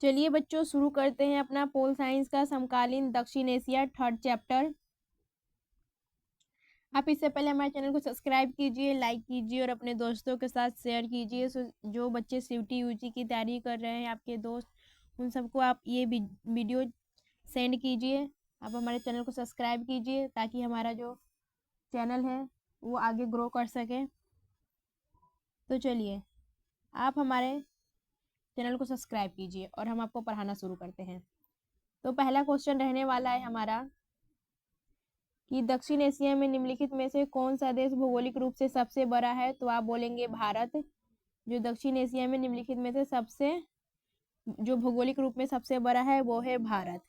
चलिए बच्चों शुरू करते हैं अपना पोल साइंस का समकालीन दक्षिण एशिया थर्ड चैप्टर। आप इससे पहले हमारे चैनल को सब्सक्राइब कीजिए, लाइक कीजिए और अपने दोस्तों के साथ शेयर कीजिए। जो बच्चे सीयूटी यूजी की तैयारी कर रहे हैं आपके दोस्त, उन सबको आप ये वीडियो सेंड कीजिए। आप हमारे चैनल को सब्सक्राइब कीजिए ताकि हमारा जो चैनल है वो आगे ग्रो कर सके। तो चलिए आप हमारे चैनल को सब्सक्राइब कीजिए और हम आपको पढ़ाना शुरू करते हैं। तो पहला क्वेश्चन रहने वाला है हमारा कि दक्षिण एशिया में निम्नलिखित में से कौन सा देश भौगोलिक रूप से सबसे बड़ा है। तो आप बोलेंगे भारत। जो दक्षिण एशिया में निम्नलिखित में से जो भौगोलिक रूप में सबसे बड़ा है वो है भारत।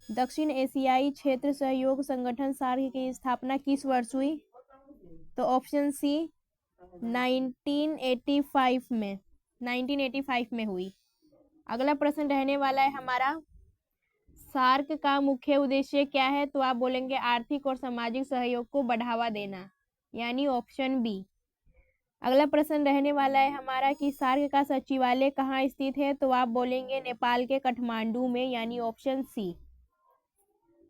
दक्षिण एशियाई क्षेत्र सहयोग संगठन सार्क की स्थापना किस वर्ष हुई। तो ऑप्शन सी 1985 में हुई। अगला प्रश्न रहने वाला है हमारा सार्क का मुख्य उद्देश्य क्या है। तो आप बोलेंगे आर्थिक और सामाजिक सहयोग को बढ़ावा देना, यानी ऑप्शन बी। अगला प्रश्न रहने वाला है हमारा कि सार्क का सचिवालय कहाँ स्थित है। तो आप बोलेंगे नेपाल के काठमांडू में, यानी ऑप्शन सी।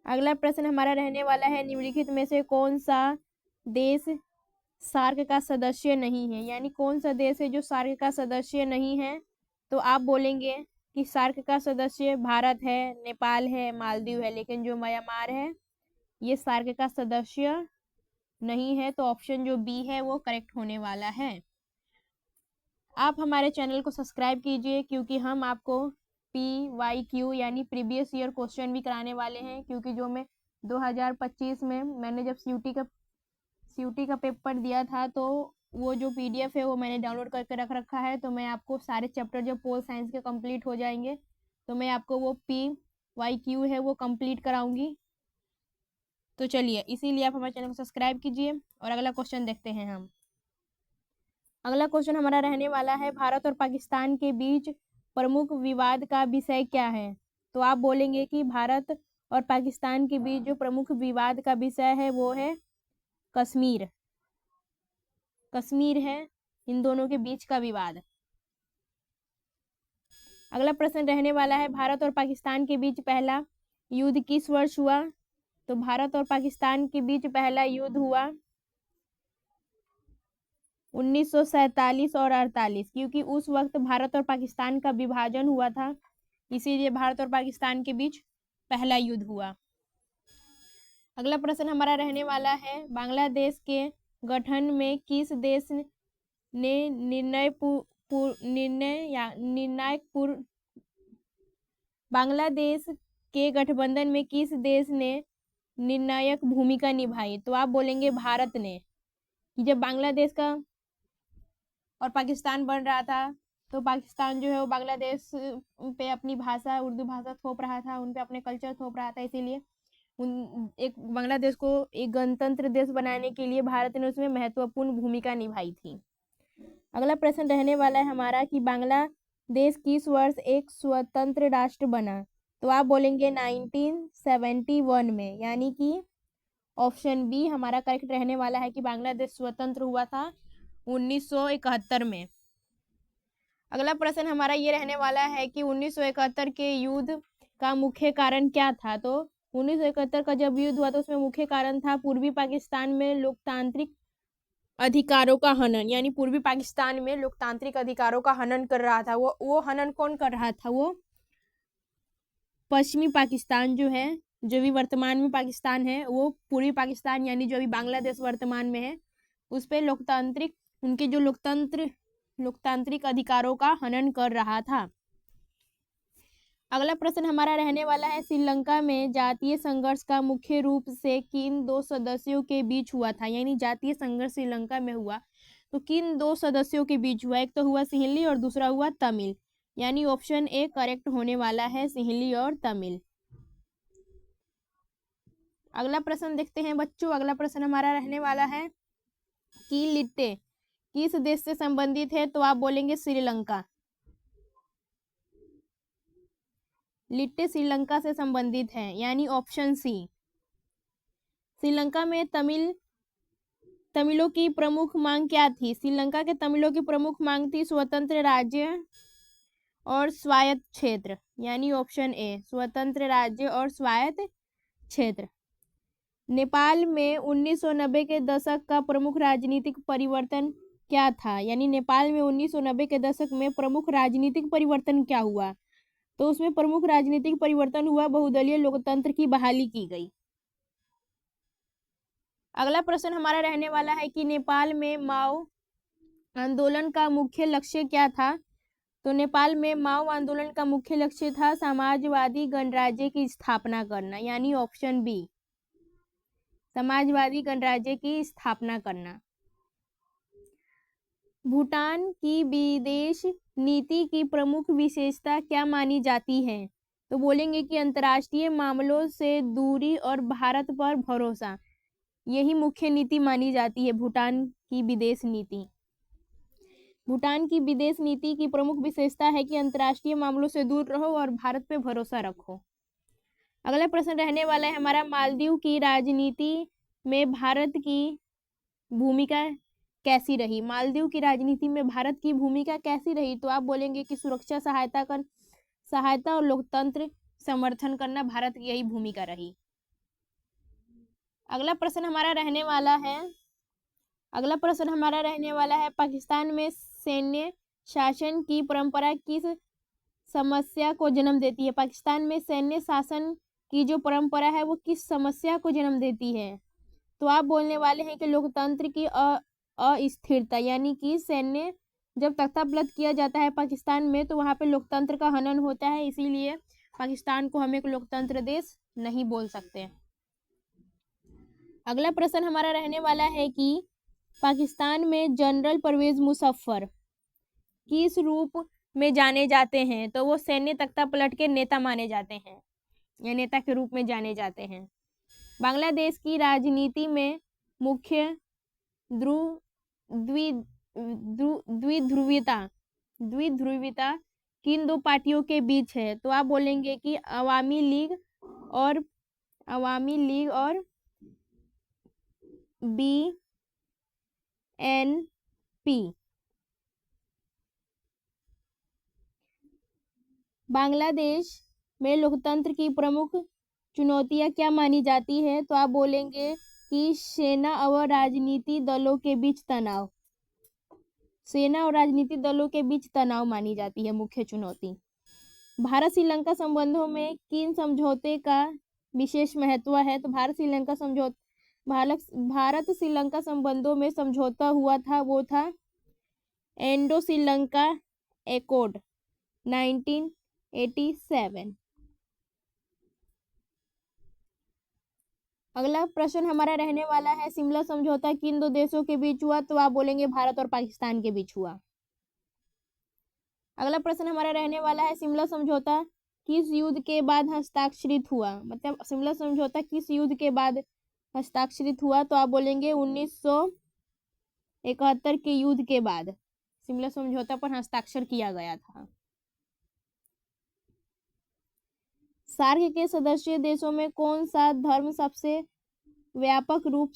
अगला प्रश्न हमारा रहने वाला है निम्नलिखित में से कौन सा देश सार्क का सदस्य नहीं है, यानी कौन सा देश है जो सार्क का सदस्य नहीं है। तो आप बोलेंगे कि सार्क का सदस्य भारत है, नेपाल है, मालदीव है, लेकिन जो म्यांमार है ये सार्क का सदस्य नहीं है। तो ऑप्शन जो बी है वो करेक्ट होने वाला है। आप हमारे चैनल को सब्सक्राइब कीजिए क्योंकि हम आपको PYQ यानी प्रीवियस ईयर क्वेश्चन भी कराने वाले हैं। क्योंकि जो मैं 2025 में मैंने जब सीयूटी का पेपर दिया था तो वो जो PDF है वो मैंने डाउनलोड करके रख रखा है। तो मैं आपको सारे चैप्टर जब पोल साइंस के कंप्लीट हो जाएंगे तो मैं आपको वो PYQ है वो कंप्लीट कराऊंगी। तो चलिए इसीलिए आप हमारे चैनल को सब्सक्राइब कीजिए और अगला क्वेश्चन देखते हैं हम। अगला क्वेश्चन हमारा रहने वाला है भारत और पाकिस्तान के बीच प्रमुख विवाद का विषय क्या है। तो आप बोलेंगे कि भारत और पाकिस्तान के बीच जो प्रमुख विवाद का विषय है वो है कश्मीर। कश्मीर है इन दोनों के बीच का विवाद। अगला प्रश्न रहने वाला है भारत और पाकिस्तान के बीच पहला युद्ध किस वर्ष हुआ। तो भारत और पाकिस्तान के बीच पहला युद्ध हुआ 1947 और 48, क्योंकि उस वक्त भारत और पाकिस्तान का विभाजन हुआ था, इसीलिए भारत और पाकिस्तान के बीच पहला युद्ध हुआ। अगला प्रश्न हमारा रहने वाला है बांग्लादेश के गठन में किस देश ने बांग्लादेश के गठबंधन में किस देश ने निर्णायक भूमिका निभाई। तो आप बोलेंगे भारत ने। जब बांग्लादेश का और पाकिस्तान बन रहा था तो पाकिस्तान जो है वो बांग्लादेश पे अपनी भाषा उर्दू भाषा थोप रहा था, उन पे अपने कल्चर थोप रहा था, इसीलिए एक बांग्लादेश को एक गणतंत्र देश बनाने के लिए भारत ने उसमें महत्वपूर्ण भूमिका निभाई थी। अगला प्रश्न रहने वाला है हमारा कि बांग्लादेश किस वर्ष एक स्वतंत्र राष्ट्र बना। तो आप बोलेंगे 1971 में, यानी कि ऑप्शन बी हमारा करेक्ट रहने वाला है कि बांग्लादेश स्वतंत्र हुआ था 1971 में। अगला प्रश्न हमारा ये रहने वाला है कि 1971 के युद्ध का मुख्य कारण क्या था। तो 1971 का जब युद्ध हुआ तो उसमें मुख्य कारण था पूर्वी पाकिस्तान में लोकतांत्रिक अधिकारों का हनन, यानी पूर्वी पाकिस्तान में लोकतांत्रिक अधिकारों का हनन कर रहा था। वो हनन कौन कर रहा था। वो पश्चिमी पाकिस्तान जो है, जो भी वर्तमान में पाकिस्तान है, वो पूर्वी पाकिस्तान यानी जो भी बांग्लादेश वर्तमान में है उस पे उनके जो लोकतांत्रिक अधिकारों का हनन कर रहा था। अगला प्रश्न हमारा रहने वाला है श्रीलंका में जातीय संघर्ष का मुख्य रूप से किन दो सदस्यों के बीच हुआ था, यानी जातीय संघर्ष श्रीलंका में हुआ तो किन दो सदस्यों के बीच हुआ। एक तो हुआ सिंहली और दूसरा हुआ तमिल, यानी ऑप्शन ए करेक्ट होने वाला है, सिंहली और तमिल। अगला प्रश्न देखते हैं बच्चों। अगला प्रश्न हमारा रहने वाला है कि लिट्टे किस देश से संबंधित है। तो आप बोलेंगे श्रीलंका। लिट्टे श्रीलंका से संबंधित है, यानी ऑप्शन सी। श्रीलंका में तमिलों की प्रमुख मांग क्या थी। श्रीलंका के तमिलों की प्रमुख मांग थी स्वतंत्र राज्य और स्वायत्त क्षेत्र, यानी ऑप्शन ए स्वतंत्र राज्य और स्वायत्त क्षेत्र। नेपाल में 1990 के दशक का प्रमुख राजनीतिक परिवर्तन क्या था, यानी नेपाल में 1990 के दशक में प्रमुख राजनीतिक परिवर्तन क्या हुआ, तो उसमें प्रमुख राजनीतिक परिवर्तन हुआ, बहुदलीय लोकतंत्र की बहाली की गई। अगला प्रश्न हमारा रहने वाला है कि नेपाल में माओ आंदोलन का मुख्य लक्ष्य क्या था, तो नेपाल में माओ आंदोलन का मुख्य लक्ष्य था समाजवादी गणराज्य की स्थापना करना, यानी ऑप्शन बी समाजवादी गणराज्य की स्थापना करना। भूटान की विदेश नीति की प्रमुख विशेषता क्या मानी जाती है, तो बोलेंगे कि अंतर्राष्ट्रीय मामलों से दूरी और भारत पर भरोसा, यही मुख्य नीति मानी जाती है भूटान की विदेश नीति। भूटान की विदेश नीति की प्रमुख विशेषता है कि अंतर्राष्ट्रीय मामलों से दूर रहो और भारत पे भरोसा रखो। अगला प्रश्न रहने वाला है हमारा, मालदीव की राजनीति में भारत की भूमिका कैसी रही, मालदीव की राजनीति में भारत की भूमिका कैसी रही, तो आप बोलेंगे कि सुरक्षा सहायता और लोकतंत्र समर्थन करना भारत की यही भूमिका रही। अगला प्रश्न हमारा रहने वाला है पाकिस्तान में सैन्य शासन की परंपरा किस समस्या को जन्म देती है, पाकिस्तान में सैन्य शासन की जो परंपरा है वो किस समस्या को जन्म देती है, तो आप बोलने वाले हैं कि लोकतंत्र की अस्थिरता, यानी कि सैन्य जब तख्तापलट किया जाता है पाकिस्तान में तो वहां पे लोकतंत्र का हनन होता है, इसीलिए पाकिस्तान को हम एक लोकतंत्र देश नहीं बोल सकते। अगला प्रश्न हमारा रहने वाला है कि पाकिस्तान में जनरल परवेज मुशर्रफ किस रूप में जाने जाते हैं, तो वो सैन्य तख्तापलट के नेता माने जाते हैं या नेता के रूप में जाने जाते हैं। बांग्लादेश की राजनीति में मुख्य द्विध्रुवीता किन दो पार्टियों के बीच है, तो आप बोलेंगे कि अवामी लीग और BNP। बांग्लादेश में लोकतंत्र की प्रमुख चुनौतियां क्या मानी जाती है, तो आप बोलेंगे कि सेना और राजनीतिक दलों के बीच तनाव मानी जाती है मुख्य चुनौती। भारत श्रीलंका संबंधों में किन समझौते का विशेष महत्व है, तो भारत श्रीलंका संबंधों में समझौता हुआ था वो था इंडो श्रीलंका एकॉर्ड 1987। अगला प्रश्न हमारा रहने वाला है शिमला समझौता किन दो देशों के बीच हुआ, तो आप बोलेंगे भारत और पाकिस्तान के बीच हुआ। अगला प्रश्न हमारा रहने वाला है शिमला समझौता किस युद्ध के बाद हस्ताक्षरित हुआ, मतलब शिमला समझौता किस युद्ध के बाद हस्ताक्षरित हुआ, तो आप बोलेंगे 1971 के युद्ध के बाद शिमला समझौता पर हस्ताक्षर किया गया था। सार्क के सदस्य देशों में कौन सा धर्म सबसे व्यापक रूप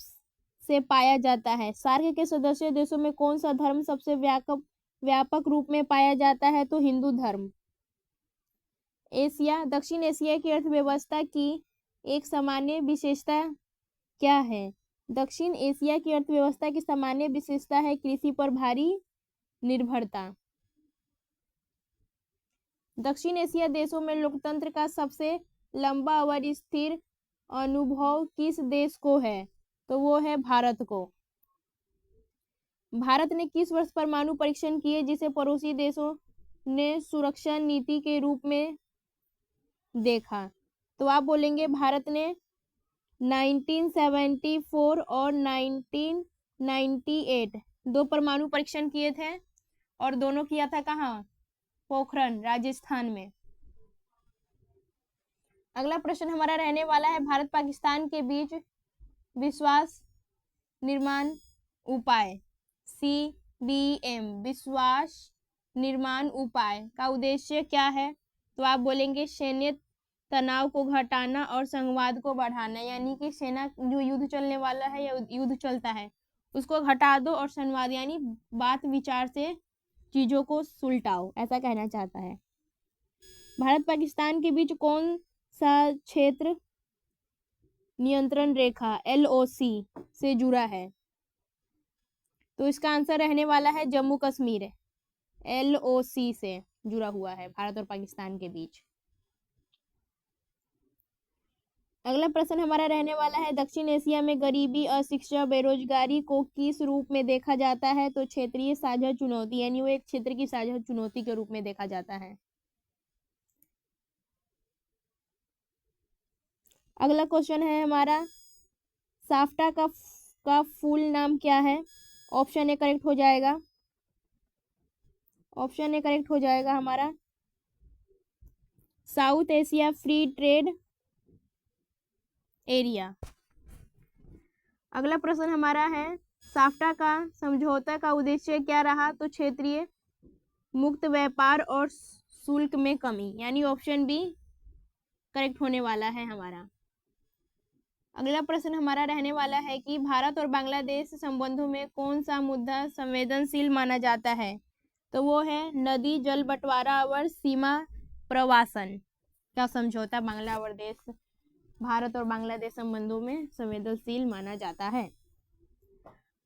से पाया जाता है, सार्क के सदस्य देशों में कौन सा धर्म सबसे व्यापक रूप में पाया जाता है, तो हिंदू धर्म। दक्षिण एशिया की अर्थव्यवस्था की एक सामान्य विशेषता क्या है, दक्षिण एशिया की अर्थव्यवस्था की सामान्य विशेषता है कृषि पर भारी निर्भरता। दक्षिण एशिया देशों में लोकतंत्र का सबसे लंबा और स्थिर अनुभव किस देश को है, तो वो है भारत को। भारत ने किस वर्ष परमाणु परीक्षण किए जिसे पड़ोसी देशों ने सुरक्षा नीति के रूप में देखा, तो आप बोलेंगे भारत ने 1974 और 1998 दो परमाणु परीक्षण किए थे और दोनों किया था कहाँ, पोखरण राजस्थान में। अगला प्रश्न हमारा रहने वाला है भारत पाकिस्तान के बीच विश्वास निर्माण उपाय CBM विश्वास निर्माण उपाय का उद्देश्य क्या है, तो आप बोलेंगे सैन्य तनाव को घटाना और संवाद को बढ़ाना, यानी कि सेना जो युद्ध चलने वाला है या युद्ध चलता है उसको घटा दो और संवाद यानी बात विचार से चीजों को सुलटाओ, ऐसा कहना चाहता है। भारत पाकिस्तान के बीच कौन सा क्षेत्र नियंत्रण रेखा LOC से जुड़ा है? तो इसका आंसर रहने वाला है जम्मू कश्मीर। LOC से जुड़ा हुआ है भारत और पाकिस्तान के बीच। अगला प्रश्न हमारा रहने वाला है, दक्षिण एशिया में गरीबी, अशिक्षा, बेरोजगारी को किस रूप में देखा जाता है? तो क्षेत्रीय साझा चुनौती, यानी वो एक क्षेत्र की साझा चुनौती के रूप में देखा जाता है। अगला क्वेश्चन है हमारा, साफ्टा का फुल नाम क्या है? ऑप्शन ए करेक्ट हो जाएगा, ऑप्शन ए करेक्ट हो जाएगा हमारा south Asia free trade area. अगला प्रश्न हमारा है, साफ्टा का समझौता का उद्देश्य क्या रहा? तो क्षेत्रीय मुक्त व्यापार और शुल्क में कमी, यानी ऑप्शन बी करेक्ट होने वाला है हमारा। अगला प्रश्न हमारा रहने वाला है कि भारत और बांग्लादेश संबंधों में कौन सा मुद्दा संवेदनशील माना जाता है? तो वो है नदी जल बंटवारा और सीमा प्रवासन का समझौता भारत और बांग्लादेश संबंधों में संवेदनशील माना जाता है।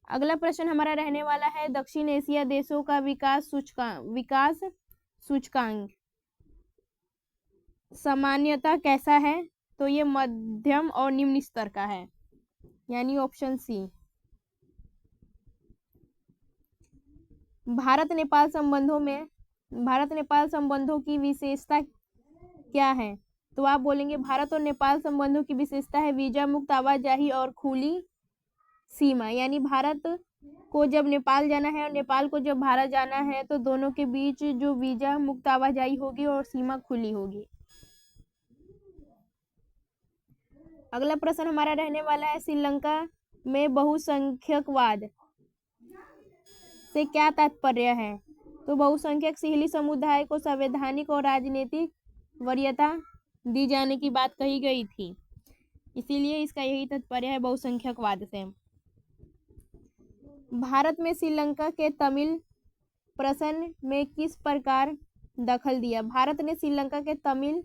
अगला प्रश्न हमारा रहने वाला है, दक्षिण एशिया देशों का विकास सूचकांक सामान्यतः कैसा है? तो ये मध्यम और निम्न स्तर का है, यानी ऑप्शन सी। भारत नेपाल संबंधों की विशेषता क्या है? तो आप बोलेंगे भारत और नेपाल संबंधों की विशेषता है वीजा मुक्त आवाजाही और खुली सीमा, यानी भारत को जब नेपाल जाना है और नेपाल को जब भारत जाना है तो दोनों के बीच जो वीजा मुक्त आवाजाही होगी और सीमा खुली होगी। अगला प्रश्न हमारा रहने वाला है, श्रीलंका में बहुसंख्यकवाद से क्या तात्पर्य है? तो बहुसंख्यक सिंहली समुदाय को संवैधानिक और राजनीतिक वरीयता दी जाने की बात कही गई थी, इसीलिए इसका यही तात्पर्य है बहुसंख्यकवाद से। भारत में श्रीलंका के तमिल प्रश्न में किस प्रकार दखल दिया? भारत ने श्रीलंका के तमिल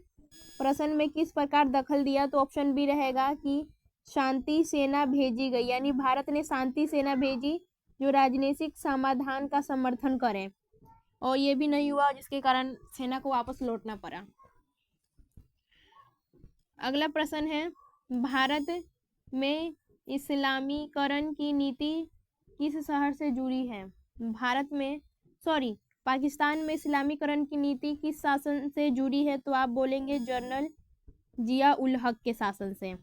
प्रश्न में किस प्रकार दखल दिया? तो ऑप्शन बी रहेगा कि शांति सेना भेजी गई, यानी भारत ने शांति सेना भेजी जो राजनीतिक समाधान का समर्थन करें, और ये भी नहीं हुआ जिसके कारण सेना को वापस लौटना पड़ा। अगला प्रश्न है, भारत में इस्लामीकरण की नीति किस शहर से जुड़ी है? पाकिस्तान में इस्लामीकरण की नीति किस शासन से जुड़ी है? तो आप बोलेंगे जनरल जिया उल हक के शासन से।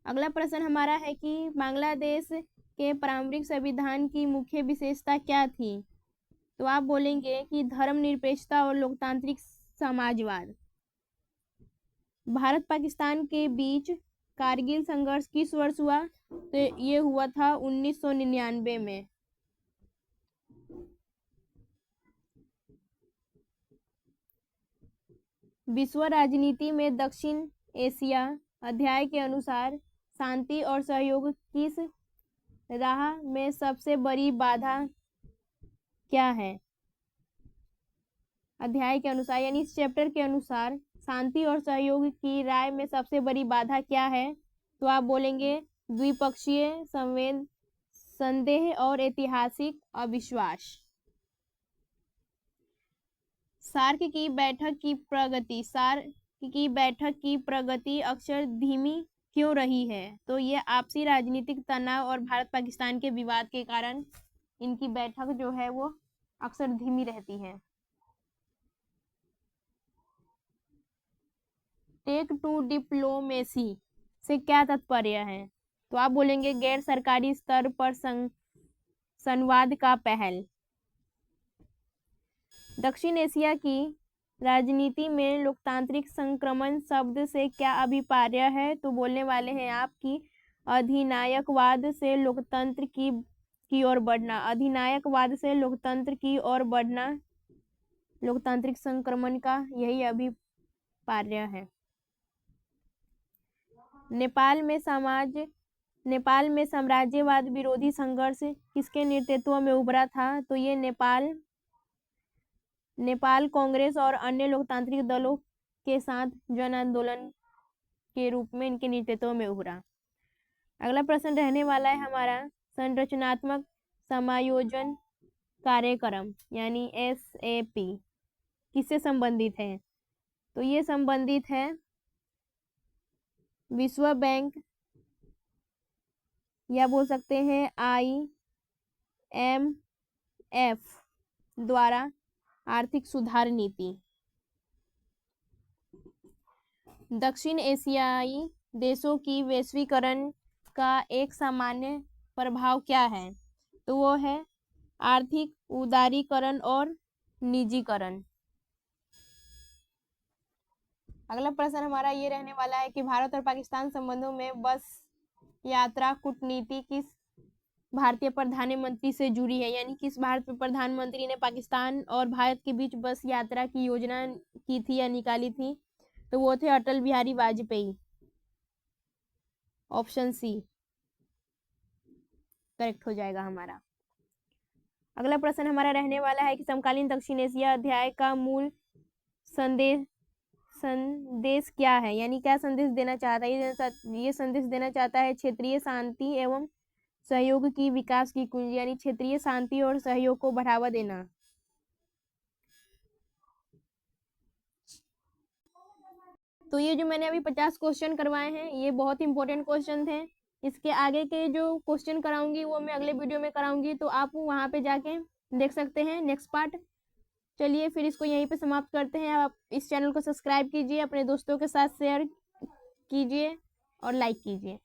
अगला प्रश्न हमारा है कि बांग्लादेश के पारंपरिक संविधान की मुख्य विशेषता क्या थी? तो आप बोलेंगे कि धर्मनिरपेक्षता और लोकतांत्रिक समाजवाद। भारत पाकिस्तान के बीच कारगिल संघर्ष किस वर्ष हुआ? तो ये हुआ था 1999 में। विश्व राजनीति में दक्षिण एशिया अध्याय के अनुसार शांति और सहयोग किस राह में सबसे बड़ी बाधा क्या है? अध्याय के अनुसार, यानी इस चैप्टर के अनुसार शांति और सहयोग की राय में सबसे बड़ी बाधा क्या है? तो आप बोलेंगे द्विपक्षीय संदेह और ऐतिहासिक अविश्वास। सार्क की बैठक की प्रगति अक्सर धीमी क्यों रही है? तो ये आपसी राजनीतिक तनाव और भारत पाकिस्तान के विवाद के कारण इनकी बैठक जो है वो अक्सर धीमी रहती है। टेक टू डिप्लोमेसी से क्या तात्पर्य है? तो आप बोलेंगे गैर सरकारी स्तर पर संवाद का पहल। दक्षिण एशिया की राजनीति में लोकतांत्रिक संक्रमण शब्द से क्या अभिप्राय है? तो बोलने वाले हैं आप कि अधिनायकवाद से लोकतंत्र की ओर बढ़ना। अधिनायकवाद से लोकतंत्र की ओर बढ़ना लोकतांत्रिक संक्रमण का यही अभिप्राय है। नेपाल में साम्राज्यवाद विरोधी संघर्ष किसके नेतृत्व में उभरा था? तो ये नेपाल कांग्रेस और अन्य लोकतांत्रिक दलों के साथ जन आंदोलन के रूप में इनके नेतृत्व में उभरा। अगला प्रश्न रहने वाला है हमारा संरचनात्मक समायोजन कार्यक्रम यानी SAP किससे संबंधित है? तो ये संबंधित है विश्व बैंक या बोल सकते हैं IMF द्वारा आर्थिक सुधार नीति। दक्षिण एशियाई देशों की वैश्वीकरण का एक सामान्य प्रभाव क्या है? तो वो है आर्थिक उदारीकरण और निजीकरण। अगला प्रश्न हमारा ये रहने वाला है कि भारत और पाकिस्तान संबंधों में बस यात्रा कूटनीति किस भारतीय प्रधानमंत्री से जुड़ी है? यानी किस भारतीय प्रधानमंत्री ने पाकिस्तान और भारत के बीच बस यात्रा की योजना की थी या निकाली थी? तो वो थे Atal Bihari Vajpayee. Option C correct हो जाएगा हमारा। अगला प्रश्न हमारा रहने वाला है कि समकालीन दक्षिण एशिया अध्याय का मूल संदेश क्या है? यानी क्या संदेश देना चाहता है? ये संदेश देना चाहता है क्षेत्रीय शांति एवं सहयोग की विकास की कुंजी, यानी क्षेत्रीय शांति और सहयोग को बढ़ावा देना। तो ये जो मैंने अभी 50 क्वेश्चन करवाए हैं ये बहुत इंपॉर्टेंट क्वेश्चन थे। इसके आगे के जो क्वेश्चन कराऊंगी वो मैं अगले वीडियो में कराऊंगी, तो आप वहां पे जाके देख सकते हैं नेक्स्ट पार्ट। चलिए फिर इसको यहीं पे समाप्त करते हैं। आप इस चैनल को सब्सक्राइब कीजिए, अपने दोस्तों के साथ शेयर कीजिए और लाइक कीजिए।